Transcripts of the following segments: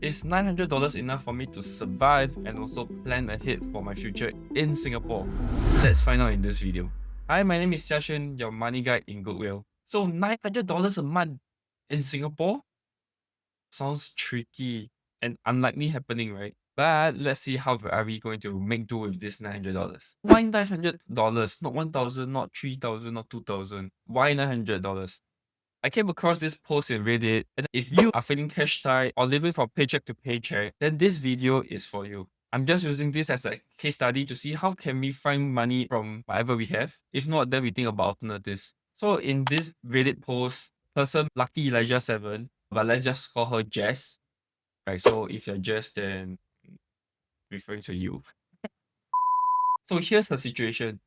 Is $900 enough for me to survive and also plan ahead for my future in Singapore? Let's find out in this video. Hi, my name is Jia Xuan, your money guide in GoodWhale. So $900 a month in Singapore? Sounds tricky and unlikely happening, right? But let's see how are we going to make do with this $900. Why $900? Not 1,000, not 3,000, not 2,000. Why $900? I came across this post in Reddit, and if you are feeling cash tight or living from paycheck to paycheck, then this video is for you. I'm just using this as a case study to see how can we find money from whatever we have. If not, then we think about alternatives. So in this Reddit post, person Lucky Elijah 7, but let's just call her Jess. Right, so if you're Jess, then referring to you. So here's her situation.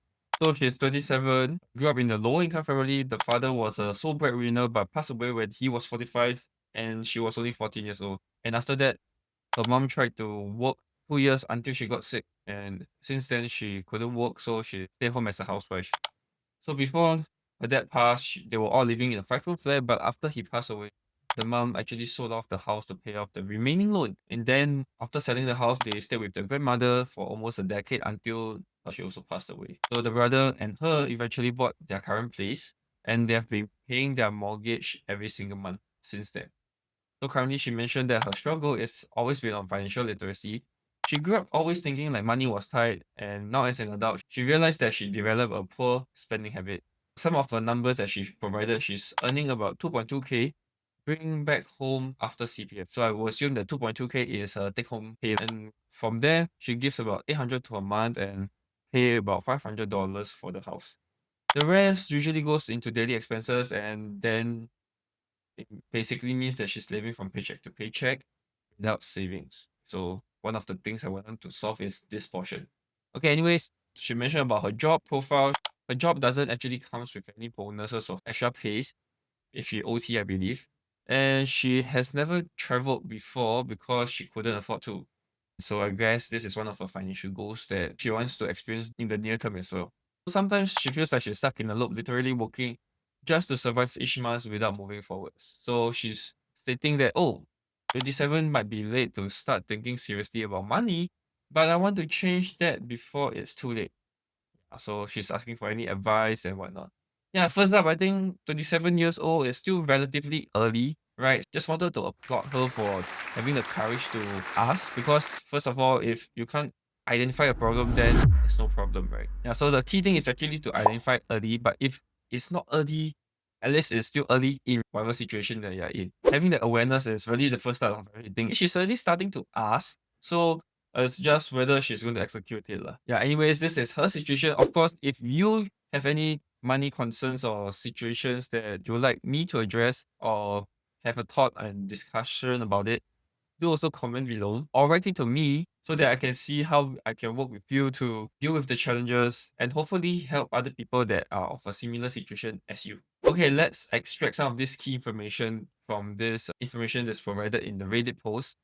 So she's 27, grew up in a low-income family. The father was a sole breadwinner but passed away when he was 45 and she was only 14 years old. And after that, her mom tried to work 2 years until she got sick. And since then, she couldn't work, so she stayed home as a housewife. So before her dad passed, they were all living in a 5-room flat, but after he passed away, the mom actually sold off the house to pay off the remaining loan. And then after selling the house, they stayed with their grandmother for almost a decade until she also passed away. So the brother and her eventually bought their current place, and they have been paying their mortgage every single month since then. So currently, she mentioned that her struggle is always been on financial literacy. She grew up always thinking like money was tight, and now as an adult, she realized that she developed a poor spending habit. Some of the numbers that she provided, she's earning about 2.2k, bringing back home after CPF. So I will assume that 2.2k is her take-home pay, and from there, she gives about 800 to a month and pay about $500 for the house. The rest usually goes into daily expenses, and then it basically means that she's living from paycheck to paycheck without savings. So one of the things I want to solve is this portion. Okay, anyways, she mentioned about her job profile. Her job doesn't actually comes with any bonuses or extra pays if she OT, I believe. And she has never traveled before because she couldn't afford to. So I guess this is one of her financial goals that she wants to experience in the near term as well. Sometimes she feels like she's stuck in a loop, literally working just to survive each month without moving forwards. So she's stating that, oh, 27 might be late to start thinking seriously about money, but I want to change that before it's too late. So she's asking for any advice and whatnot. Yeah, first up, I think 27 years old is still relatively early, right? Just wanted to applaud her for having the courage to ask because, first of all, if you can't identify a problem, then it's no problem, right? Yeah, so the key thing is actually to identify early, but if it's not early, at least it's still early in whatever situation that you're in. Having the awareness is really the first start of everything. She's already starting to ask, so it's just whether she's going to execute it. Yeah, anyways, this is her situation. Of course, if you have any money concerns or situations that you would like me to address or have a thought and discussion about it, do also comment below or write it to me so that I can see how I can work with you to deal with the challenges and hopefully help other people that are of a similar situation as you. Okay, let's extract some of this key information from this information that's provided in the Reddit post.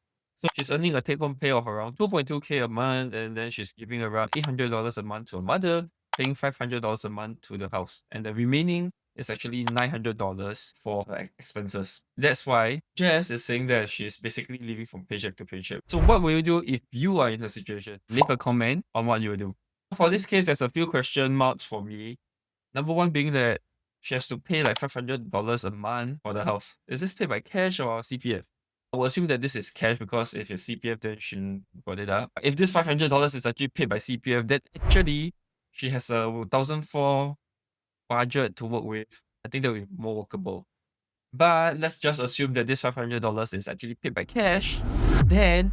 So she's earning a take-home pay of around 2.2k a month, and then she's giving around $800 a month to her mother, paying $500 a month to the house, and the remaining is actually $900 for her expenses. That's why Jess is saying that she's basically living from paycheck to paycheck. So what will you do if you are in her situation? Leave a comment on what you will do. For this case, there's a few question marks for me. Number one being that she has to pay like $500 a month for the house. Is this paid by cash or CPF? I will assume that this is cash because if it's CPF, then she got it up. If this $500 is actually paid by CPF, then actually she has a 1,004 budget to work with. I think that will be more workable. But let's just assume that this $500 is actually paid by cash. Then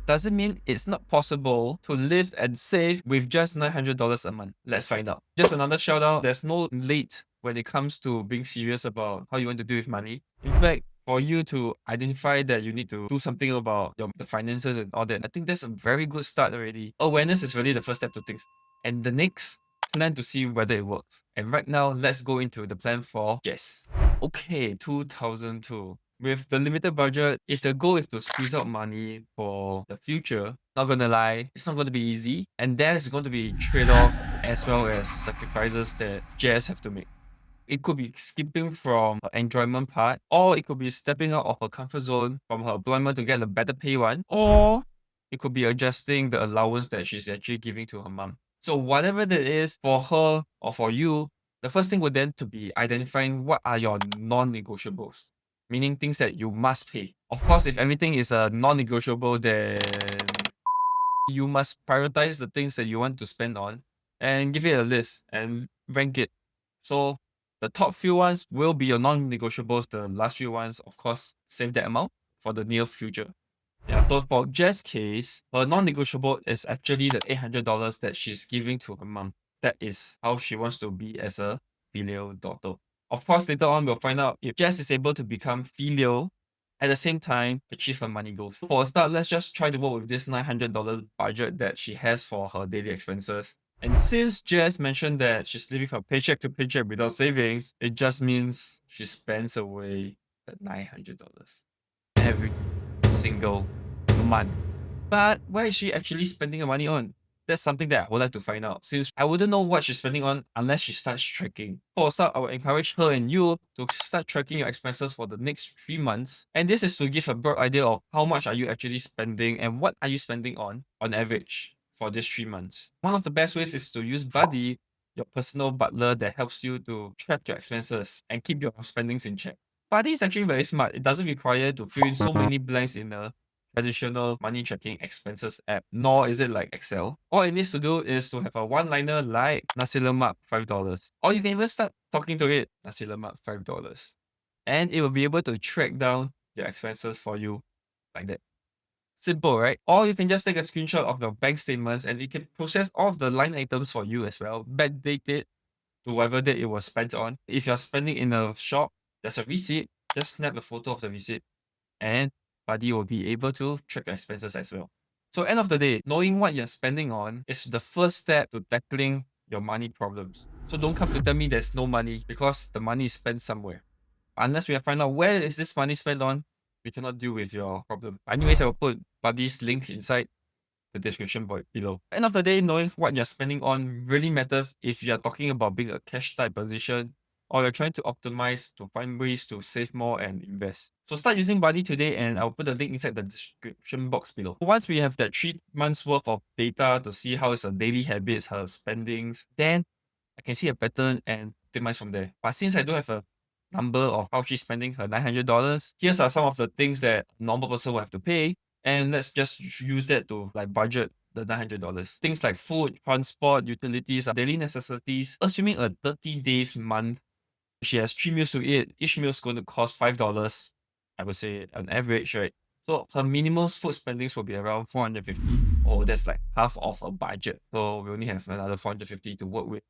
does it mean it's not possible to live and save with just $900 a month? Let's find out. Just another shout out, there's no late when it comes to being serious about how you want to do with money. In fact, for you to identify that you need to do something about the finances and all that, I think that's a very good start already. Awareness is really the first step to things. And the next, plan to see whether it works. And right now, let's go into the plan for Jess. Okay, 2002. With the limited budget, if the goal is to squeeze out money for the future, not gonna lie, it's not going to be easy. And there's going to be trade-off as well as sacrifices that Jess have to make. It could be skipping from her enjoyment part, or it could be stepping out of her comfort zone from her employment to get a better pay one, or it could be adjusting the allowance that she's actually giving to her mom. So whatever that is for her or for you, the first thing would then to be identifying what are your non-negotiables, meaning things that you must pay. Of course, if everything is a non-negotiable, then you must prioritize the things that you want to spend on and give it a list and rank it. So the top few ones will be your non-negotiables. The last few ones, of course, save that amount for the near future. Yeah, so for Jess' case, her non-negotiable is actually the $800 that she's giving to her mom. That is how she wants to be as a filial daughter. Of course, later on, we'll find out if Jess is able to become filial at the same time achieve her money goals. For a start, let's just try to work with this $900 budget that she has for her daily expenses. And since Jess mentioned that she's living from paycheck to paycheck without savings, it just means she spends away that $900 every single month. But where is she actually spending her money on? That's something that I would like to find out, since I wouldn't know what she's spending on unless she starts tracking. For a start, I would encourage her and you to start tracking your expenses for the next 3 months. And this is to give a broad idea of how much are you actually spending and what are you spending on average for these 3 months. One of the best ways is to use Buddy, your personal butler that helps you to track your expenses and keep your spendings in check. Buddy is actually very smart. It doesn't require to fill in so many blanks in a traditional money tracking expenses app, nor is it like Excel. All it needs to do is to have a one-liner like nasi lemak $5. Or you can even start talking to it, nasi lemak $5. And it will be able to track down your expenses for you like that. Simple, right? Or you can just take a screenshot of your bank statements and it can process all of the line items for you as well, backdate it to whatever date it was spent on. If you're spending in a shop, there's a receipt, just snap a photo of the receipt and Buddy will be able to track your expenses as well. So end of the day, knowing what you're spending on is the first step to tackling your money problems. So don't come to tell me there's no money because the money is spent somewhere. Unless we have find out where is this money spent on, we cannot deal with your problem. Anyways, I will put Buddy's link inside the description box below. End of the day, knowing what you're spending on really matters if you're talking about being a cash type position or you're trying to optimize to find ways to save more and invest. So start using Buddy today and I'll put the link inside the description box below. Once we have that 3 months worth of data to see how is her daily habits, her spendings, then I can see a pattern and optimize from there. But since I don't have a number of how she's spending her $900, here's are some of the things that a normal person will have to pay. And let's just use that to like budget the $900. Things like food, transport, utilities, daily necessities. Assuming a 30 days month, she has 3 meals to eat. Each meal is going to cost $5. I would say on average, right? So her minimum food spendings will be around 450. Oh, that's like half of a budget. So we only have another 450 to work with.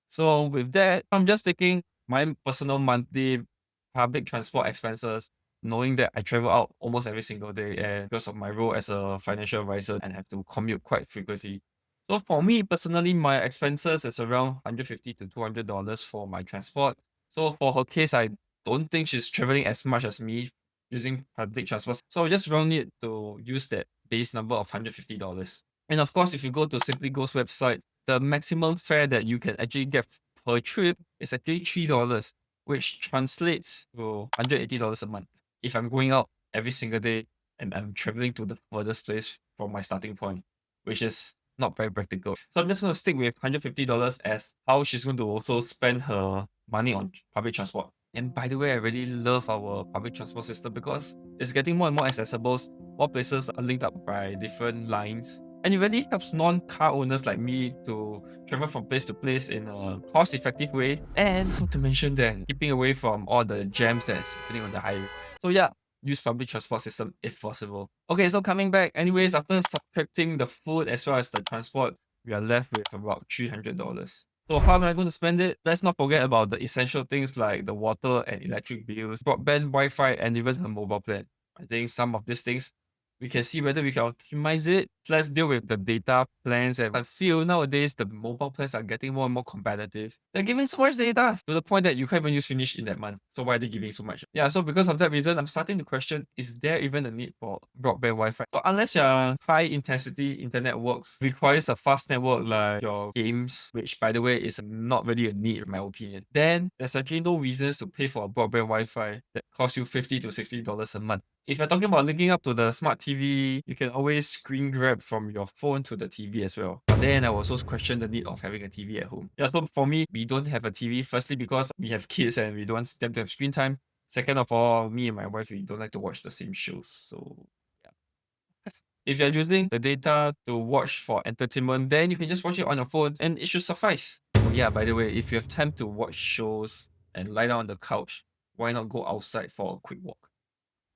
So with that, I'm just taking my personal monthly public transport expenses, knowing that I travel out almost every single day and because of my role as a financial advisor and have to commute quite frequently. So for me personally, my expenses is around $150 to $200 for my transport. So for her case, I don't think she's traveling as much as me using public transport. So I just round it to use that base number of $150. And of course, if you go to Simply Go's website, the maximum fare that you can actually get per trip is actually $3, which translates to $180 a month. If I'm going out every single day and I'm traveling to the furthest place from my starting point, which is not very practical. So I'm just going to stick with $150 as how she's going to also spend her money on public transport. And by the way, I really love our public transport system because it's getting more and more accessible. More places are linked up by different lines. And it really helps non-car owners like me to travel from place to place in a cost-effective way. And not to mention that, keeping away from all the jams that's happening on the highway. So yeah, use public transport system if possible. Okay, so coming back, anyways, after subtracting the food as well as the transport, we are left with about $300. So how am I going to spend it? Let's not forget about the essential things like the water and electric bills, broadband, Wi-Fi, and even her mobile plan. I think some of these things we can see whether we can optimize it. Let's deal with the data plans. And I feel nowadays the mobile plans are getting more and more competitive. They're giving so much data to the point that you can't even use finish in that month. So why are they giving so much? Yeah, so because of that reason, I'm starting to question, is there even a need for broadband Wi-Fi? So unless your high intensity internet works, requires a fast network like your games, which by the way is not really a need in my opinion, then there's actually no reasons to pay for a broadband Wi-Fi that costs you $50 to $60 a month. If you're talking about linking up to the smart TV, you can always screen grab from your phone to the TV as well. But then I also question the need of having a TV at home. Yeah, so for me, we don't have a TV. Firstly, because we have kids and we don't want them to have screen time. Second of all, me and my wife, we don't like to watch the same shows. So yeah. If you're using the data to watch for entertainment, then you can just watch it on your phone and it should suffice. Oh yeah, by the way, if you have time to watch shows and lie down on the couch, why not go outside for a quick walk?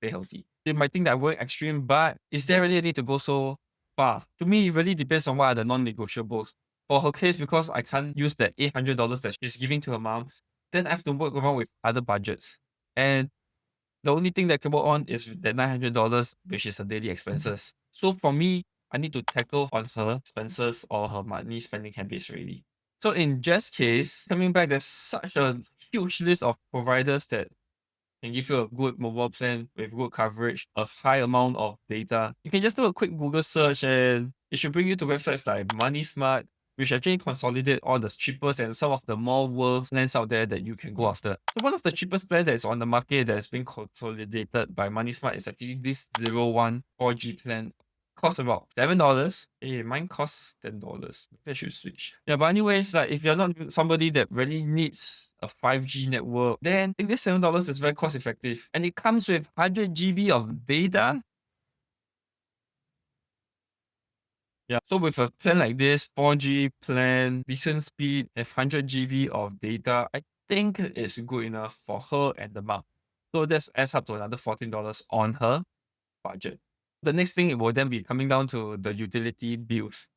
Stay healthy. They might think that I'm going extreme, but is there really a need to go so far? To me, it really depends on what are the non-negotiables. For her case, because I can't use that $800 that she's giving to her mom, then I have to work around with other budgets. And the only thing that can work on is that $900, which is her daily expenses. So for me, I need to tackle on her expenses or her money spending habits really. So in Jess' case, coming back, there's such a huge list of providers that can give you a good mobile plan with good coverage, a high amount of data. You can just do a quick Google search and it should bring you to websites like Money Smart, which actually consolidate all the cheapest and some of the more worth plans out there that you can go after. So one of the cheapest plans that is on the market that has been consolidated by Money Smart is actually this 01 4G plan. Costs about $7. Hey, mine costs $10. Maybe I should switch. Yeah, but anyways, like if you're not somebody that really needs a 5G network, then I think this $7 is very cost effective. And it comes with 100 GB of data. Yeah, so with a plan like this, 4G plan, decent speed, and 100 GB of data, I think it's good enough for her and the mom. So that adds up to another $14 on her budget. The next thing, it will then be coming down to the utility bills.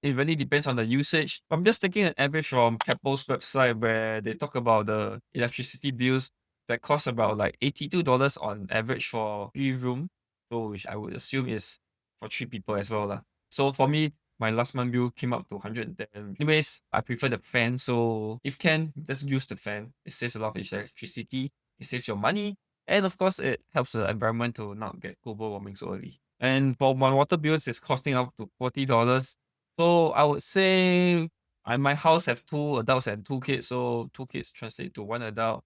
It really depends on the usage. I'm just taking an average from Keppel's website where they talk about the electricity bills that cost about like $82 on average for 3 room. So which I would assume is for 3 people as well lah. So for me, my last month bill came up to 110. Anyways, I prefer the fan. So if can, just use the fan. It saves a lot of electricity. It saves your money. And of course, it helps the environment to not get global warming so early. And for my water bills, it's costing up to $40. So I would say my house have 2 adults and 2 kids, so 2 kids translate to 1 adult.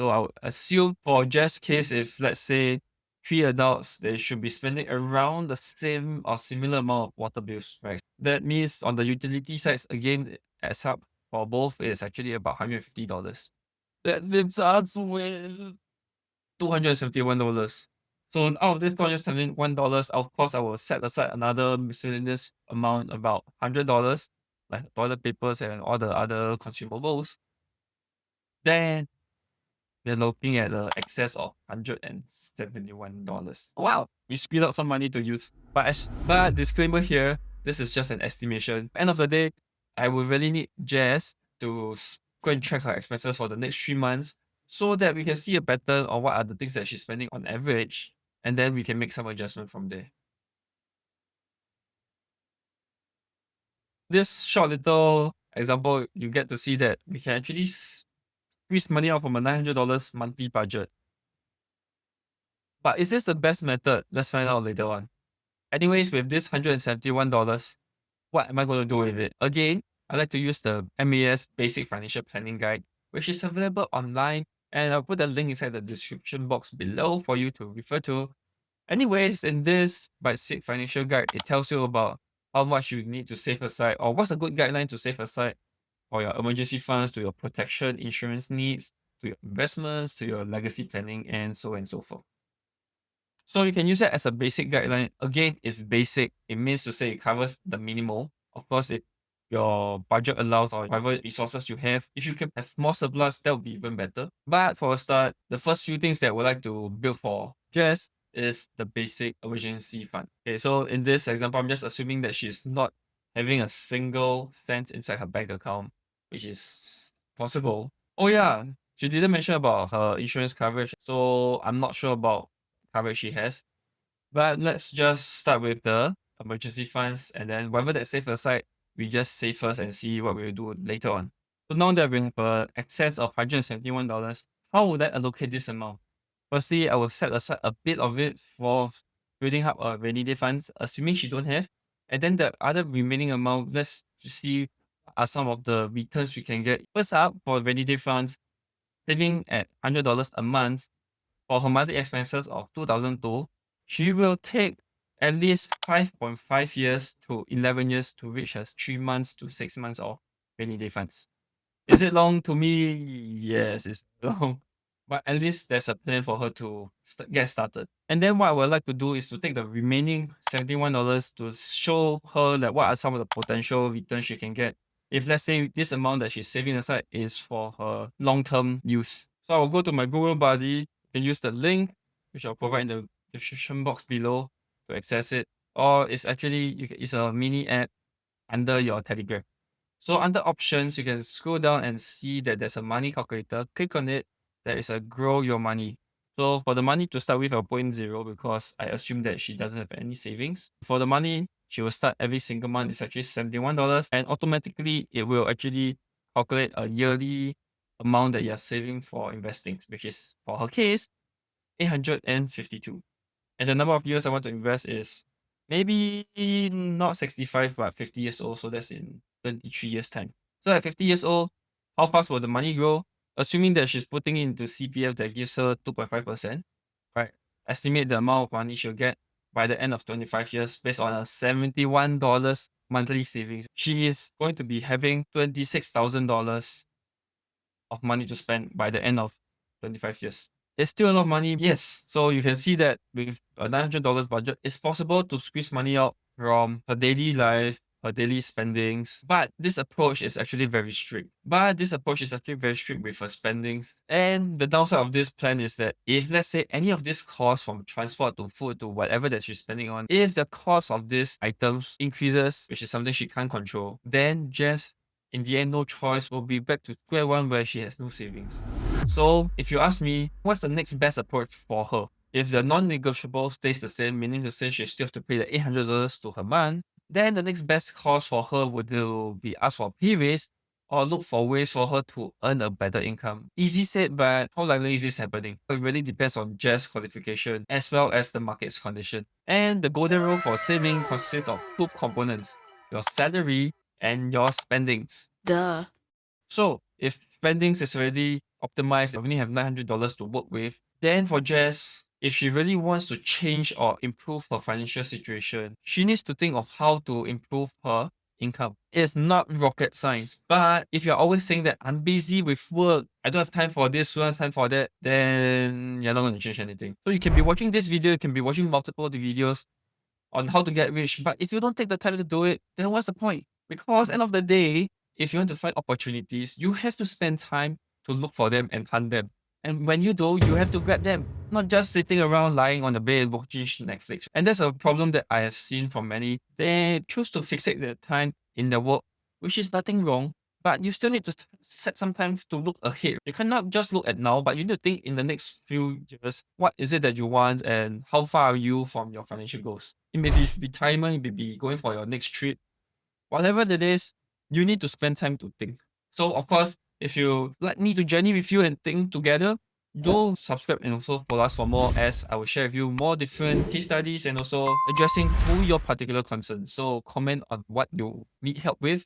So I would assume for Jess' case, if let's say 3 adults, they should be spending around the same or similar amount of water bills, right? That means on the utility sides, again, it adds up for both, it's actually about $150. That leaves us with $271. So out of this $271, of course, I will set aside another miscellaneous amount, about $100, like toilet papers and all the other consumables. Then we're looking at an excess of $171. Wow, we squeeze out some money to use. But disclaimer here, this is just an estimation. End of the day, I will really need Jess to go and track her expenses for the next 3 months so that we can see a pattern on what are the things that she's spending on average, and then we can make some adjustment from there. This short little example, you get to see that we can actually squeeze money out from a $900 monthly budget. But is this the best method? Let's find out later on. Anyways, with this $171, what am I going to do with it? Again, I like to use the MAS Basic Financial Planning Guide, which is available online, and I'll put a link inside the description box below for you to refer to. Anyways, in this basic financial guide, it tells you about how much you need to save aside, or what's a good guideline to save aside for your emergency funds, to your protection insurance needs, to your investments, to your legacy planning, and so on and so forth. So you can use it as a basic guideline. Again, it's basic. It means to say it covers the minimal. Of course, if your budget allows or whatever resources you have, if you can have more surplus, that would be even better. But for a start, the first few things that I would like to build for Jess is the basic emergency fund. Okay, so in this example, I'm just assuming that she's not having a single cent inside her bank account, which is possible. Oh yeah, she didn't mention about her insurance coverage, so I'm not sure about coverage she has. But let's just start with the emergency funds, and then whatever that's saved aside, we just save first and see what we'll do later on. So now that we have an excess of $171, how would I allocate this amount? Firstly, I will set aside a bit of it for building up a rainy day funds, assuming she don't have. And then the other remaining amount, let's see what are some of the returns we can get. First up, for rainy day funds, saving at $100 a month for her monthly expenses of 2002, she will take at least 5.5 years to 11 years to reach her 3 months to 6 months of rainy day funds. Is it long? To me, yes, it's long. But at least there's a plan for her to get started. And then what I would like to do is to take the remaining $71 to show her that what are some of the potential returns she can get if, let's say, this amount that she's saving aside is for her long-term use. So I'll go to my Google Buddy. You can use the link, which I'll provide in the description box below to access it. Or it's actually, it's a mini app under your Telegram. So under options, you can scroll down and see that there's a money calculator. Click on it. There is a grow your money. So for the money to start with, I'll put in 0 because I assume that she doesn't have any savings. For the money, she will start every single month. It's actually $71, and automatically it will actually calculate a yearly amount that you're saving for investing, which is, for her case, 852. And the number of years I want to invest is maybe not 65, but 50 years old. So that's in 23 years' time. So at 50 years old, how fast will the money grow? Assuming that she's putting into CPF that gives her 2.5%, right? Estimate the amount of money she'll get by the end of 25 years based on a $71 monthly savings. She is going to be having $26,000 of money to spend by the end of 25 years. It's still a lot of money, yes. So you can see that with a $900 budget, it's possible to squeeze money out from her daily life, her daily spendings. But this approach is actually very strict. With her spendings. And the downside of this plan is that if, let's say, any of this cost from transport to food to whatever that she's spending on, if the cost of these items increases, which is something she can't control, then Jess, in the end, no choice, will be back to square one where she has no savings. So if you ask me, what's the next best approach for her? If the non-negotiable stays the same, meaning to say she still have to pay the $800 to her month, then the next best course for her would be ask for a pay raise or look for ways for her to earn a better income. Easy said, but how likely is this happening? It really depends on Jess' qualification as well as the market's condition. And the golden rule for saving consists of 2 components: your salary and your spendings. Duh. So if spendings is already optimized, you only have $900 to work with, then for Jess, if she really wants to change or improve her financial situation, she needs to think of how to improve her income. It's not rocket science, but if you're always saying that I'm busy with work, I don't have time for this, don't have time for that, then you're not going to change anything. So you can be watching this video, you can be watching multiple videos on how to get rich, but if you don't take the time to do it, then what's the point? Because end of the day, if you want to find opportunities, you have to spend time to look for them and hunt them. And when you do, you have to grab them, not just sitting around lying on the bed watching Netflix. And that's a problem that I have seen from many. They choose to fixate their time in their work, which is nothing wrong, but you still need to set some time to look ahead. You cannot just look at now, but you need to think in the next few years, what is it that you want and how far are you from your financial goals? It may be retirement, it may be going for your next trip. Whatever it is, you need to spend time to think. So of course, if you like me to journey with you and think together, do subscribe and also follow us for more, as I will share with you more different case studies and also addressing to your particular concerns. So comment on what you need help with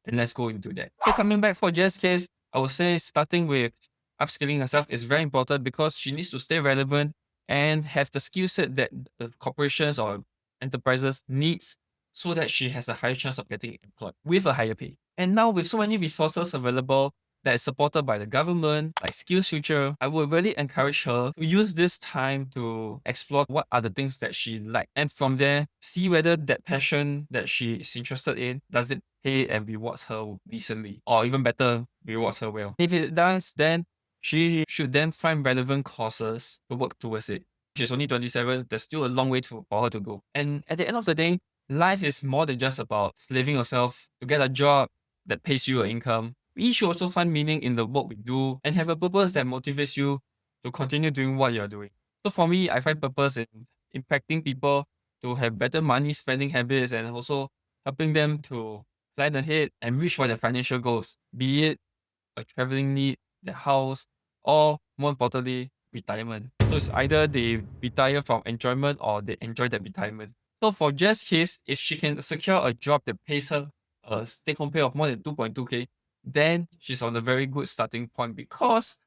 and let's go into that. So coming back for Jess' case, I would say starting with upskilling herself is very important because she needs to stay relevant and have the skill set that the corporations or enterprises needs so that she has a higher chance of getting employed with a higher pay. And now with so many resources available that is supported by the government, like SkillsFuture, I would really encourage her to use this time to explore what are the things that she likes. And from there, see whether that passion that she is interested in, does it pay and rewards her decently? Or even better, rewards her well. If it does, then she should then find relevant courses to work towards it. She's only 27, there's still a long way for her to go. And at the end of the day, life is more than just about slaving yourself to get a job that pays you an income. We should also find meaning in the work we do and have a purpose that motivates you to continue doing what you're doing. So for me, I find purpose in impacting people to have better money spending habits and also helping them to plan ahead and reach for their financial goals, be it a traveling need, their house, or more importantly, retirement. So it's either they retire from enjoyment or they enjoy that retirement. So for Jess' case, if she can secure a job that pays her a take-home pay of more than 2.2K, then she's on a very good starting point because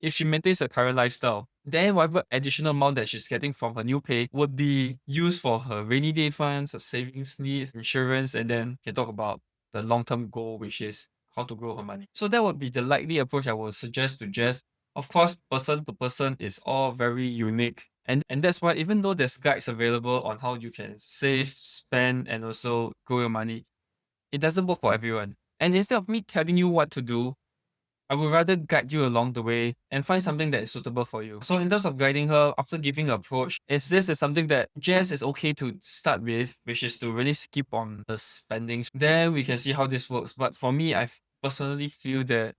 if she maintains her current lifestyle, then whatever additional amount that she's getting from her new pay would be used for her rainy day funds, her savings needs, insurance, and then can talk about the long-term goal, which is how to grow her money. So that would be the likely approach I would suggest to Jess. Of course, person to person is all very unique. And that's why even though there's guides available on how you can save, spend, and also grow your money, it doesn't work for everyone. And instead of me telling you what to do, I would rather guide you along the way and find something that is suitable for you. So in terms of guiding her, after giving her approach, if this is something that Jess is okay to start with, which is to really skip on the spendings, then we can see how this works. But for me, I personally feel that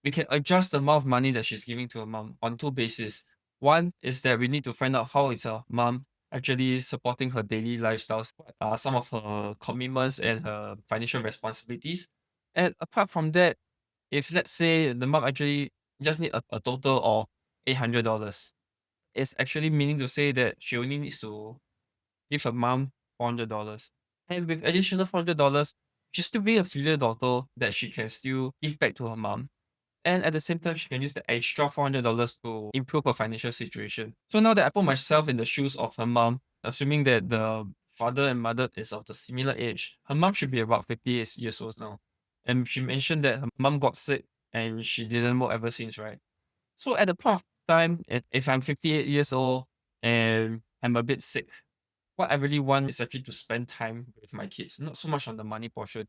we can adjust the amount of money that she's giving to her mom on two bases. One is that we need to find out how is her mom actually supporting her daily lifestyles, what are some of her commitments and her financial responsibilities. And apart from that, if let's say the mom actually just need a total of $800, it's actually meaning to say that she only needs to give her mom $400. And with additional $400, she's still being a filial daughter that she can still give back to her mom. And at the same time, she can use the extra $400 to improve her financial situation. So now that I put myself in the shoes of her mom, assuming that the father and mother is of the similar age, her mom should be about 58 years old now. And she mentioned that her mom got sick and she didn't work ever since, right? So at the point of time, if I'm 58 years old and I'm a bit sick, what I really want is actually to spend time with my kids, not so much on the money portion.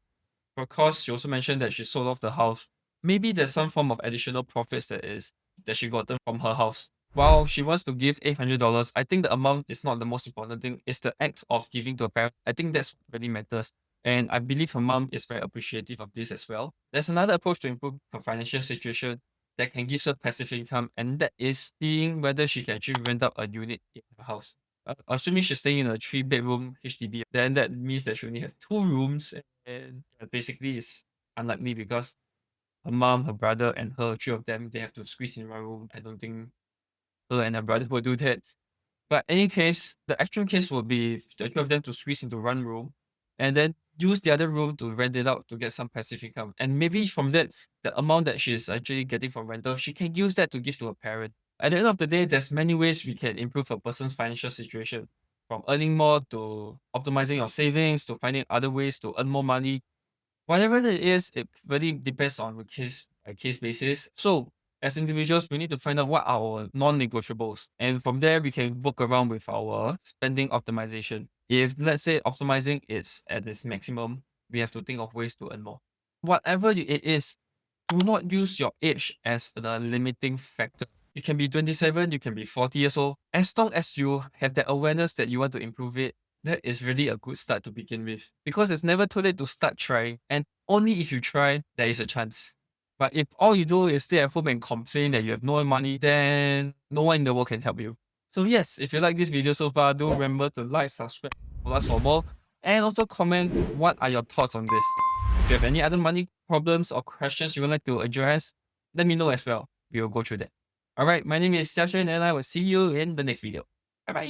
Because she also mentioned that she sold off the house. Maybe there's some form of additional profits that she gotten from her house. While she wants to give $800, I think the amount is not the most important thing. It's the act of giving to a parent. I think that's what really matters. And I believe her mom is very appreciative of this as well. There's another approach to improve her financial situation that can give her passive income, and that is seeing whether she can actually rent out a unit in her house. Assuming she's staying in a 3-bedroom HDB, then that means that she only have 2 rooms, and basically it's unlikely because her mom, her brother, and her, three of them, they have to squeeze in one room. I don't think her and her brother will do that. But any case, the actual case would be the two of them to squeeze into one room and then use the other room to rent it out to get some passive income. And maybe from that, the amount that she's actually getting from rental, she can use that to give to her parent. At the end of the day, there's many ways we can improve a person's financial situation. From earning more to optimizing your savings to finding other ways to earn more money. Whatever it is, it really depends on a case by case basis. So as individuals, we need to find out what are our non-negotiables. And from there, we can work around with our spending optimization. If let's say optimizing is at its maximum, we have to think of ways to earn more. Whatever it is, do not use your age as the limiting factor. You can be 27, you can be 40 years old. As long as you have that awareness that you want to improve it, that is really a good start to begin with. Because it's never too late to start trying. And only if you try, there is a chance. But if all you do is stay at home and complain that you have no money, then no one in the world can help you. So yes, if you like this video so far, do remember to like, subscribe, follow us for more, and also comment what are your thoughts on this. If you have any other money problems or questions you would like to address, let me know as well. We will go through that. Alright, my name is Jia Xuan and I will see you in the next video. Bye bye!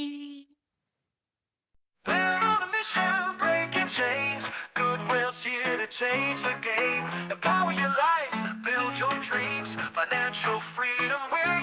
We're on a mission, breaking chains. GoodWhale's here to change the game. Empower your life, build your dreams. Financial freedom, we're your